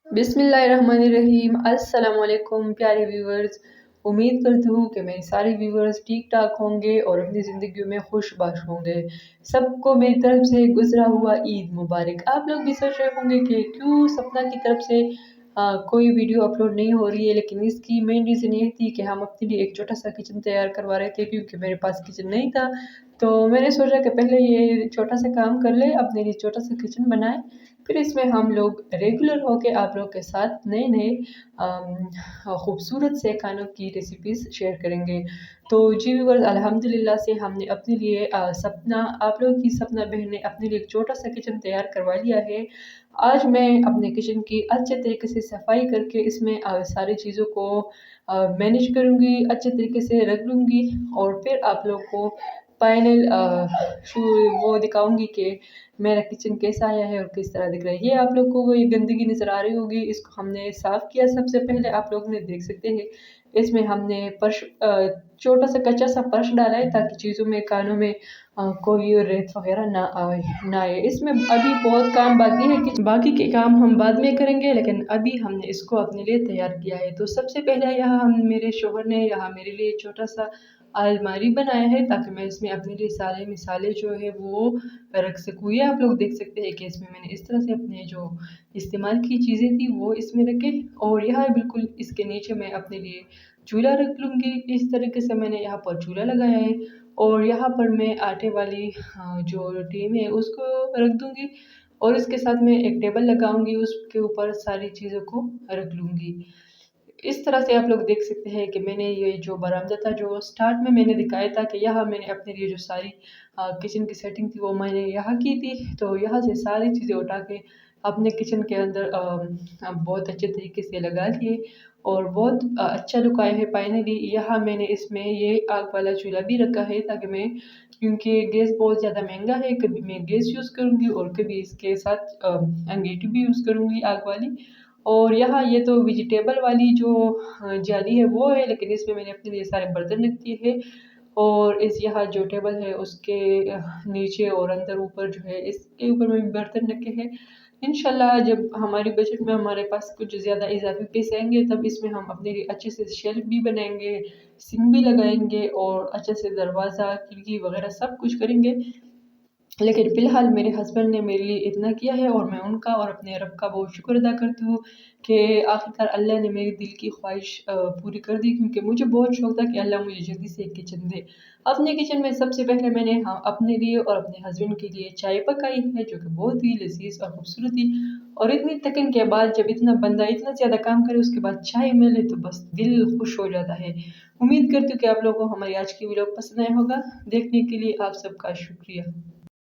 बिस्मिल्लाहिर्रहमानिर्रहीम। अस्सलाम वालेकुम प्यारे व्यूवर्स। उम्मीद करती हूँ कि मेरे सारे व्यूवर्स ठीक ठाक होंगे और अपनी ज़िंदगी में खुशबाश होंगे। सबको मेरी तरफ से गुज़रा हुआ ईद मुबारक। आप लोग भी सोच रहे होंगे कि क्यों सपना की तरफ से कोई वीडियो अपलोड नहीं हो रही है, लेकिन इसकी मेन रीज़न ये थी कि हम अपने लिए एक छोटा सा किचन तैयार करवा रहे थे, क्योंकि मेरे पास किचन नहीं था। तो मैंने सोचा कि पहले ये छोटा सा काम कर ले, अपने लिए छोटा सा किचन बनाए, फिर इसमें हम लोग रेगुलर होके आप लोग के साथ नए-नए खूबसूरत से खानों की रेसिपीज़ शेयर करेंगे। तो जी व्यूअर्स, अल्हम्दुलिल्लाह से हमने अपने लिए सपना आप लोगों की सपना बहन ने अपने लिए एक छोटा-सा किचन तैयार करवा लिया है। आज मैं अपने किचन की अच्छे तरीके से सफाई करके इसमें सारी चीज़ों को मैनेज करूँगी, अच्छे तरीके से रख लूँगी और फिर आप लोग को फाइनल शू वो दिखाऊँगी कि मेरा किचन कैसा आया है और किस तरह दिख रहा है। ये आप लोग को ये गंदगी नज़र आ रही होगी, इसको हमने साफ़ किया सबसे पहले, आप लोग ने देख सकते हैं। इसमें हमने छोटा-सा कच्चा-सा फर्श डाला है, ताकि चीज़ों में, खानों में कोई रेत वग़ैरह ना आए। इसमें अभी बहुत काम बाकी है कि बाकी के काम हम बाद में करेंगे, लेकिन अभी हमने इसको अपने लिए तैयार किया है। तो सबसे पहले यहाँ मेरे शौहर ने यहाँ मेरे लिए छोटा-सा अलमारी बनाया है, ताकि मैं इसमें अपने लिए सारे मसाले जो है वो रख सकूँ। ये आप लोग देख सकते हैं कि इसमें मैंने इस तरह से अपने जो इस्तेमाल की चीज़ें थी वो इसमें रखे, और यहाँ बिल्कुल इसके नीचे मैं अपने लिए चूल्हा रख लूँगी। इस तरीके से मैंने यहाँ पर चूल्हा लगाया है, और यहाँ पर मैं आटे वाली जो टीन है उसको रख दूँगी, और इसके साथ मैं एक टेबल लगाऊँगी, उसके ऊपर सारी चीज़ों को रख लूँगी। इस तरह से आप लोग देख सकते हैं कि मैंने ये जो बरामदा था, जो स्टार्ट में मैंने दिखाया था कि यहाँ मैंने अपने लिए जो सारी किचन की सेटिंग थी वो मैंने यहाँ की थी। तो यहाँ से सारी चीज़ें उठा के अपने किचन के अंदर बहुत अच्छे तरीके से लगा लिए, और बहुत अच्छा लुक आया है फाइनली। यहाँ मैंने इसमें ये आग वाला चूल्हा भी रखा है, ताकि मैं, क्योंकि गैस बहुत ज़्यादा महँगा है, कभी मैं गैस यूज़ करूँगी और कभी इसके साथ अंगीठी भी यूज़ करूँगी आग वाली। और यहाँ ये तो वेजिटेबल वाली जो जाली है वो है, लेकिन इसमें मैंने अपने लिए सारे बर्तन रख दिए हैं, और इस यहाँ जो टेबल है उसके नीचे और अंदर ऊपर जो है इसके ऊपर में बर्तन रखे हैं। इंशाल्लाह जब हमारी बजट में हमारे पास कुछ ज़्यादा इज़ाफ़ी पैसे आएँगे, तब इसमें हम अपने लिए अच्छे से शेल्फ़ भी बनाएँगे, सिंक भी लगाएँगे और अच्छे से दरवाज़ा, खिड़की वग़ैरह सब कुछ करेंगे। लेकिन फ़िलहाल मेरे हस्बैंड ने मेरे लिए इतना किया है, और मैं उनका और अपने रब का बहुत शुक्र अदा करती हूँ कि आखिरकार अल्लाह ने मेरी दिल की ख्वाहिश पूरी कर दी, क्योंकि मुझे बहुत शौक था कि अल्लाह मुझे जल्दी से एक किचन दे। अपने किचन में सबसे पहले मैंने अपने लिए और अपने हस्बैंड के लिए चाय पकाई है, जो कि बहुत ही लज़ीज़ और खूबसूरत थी, और इतनी थकन के बाद जब इतना बंदा इतना ज़्यादा काम करे, उसके बाद चाय मिले तो बस दिल खुश हो जाता है। उम्मीद करती हूँ कि आप लोगों को हमारी आज की वीडियो पसंद आया होगा। देखने के लिए आप सबका शुक्रिया।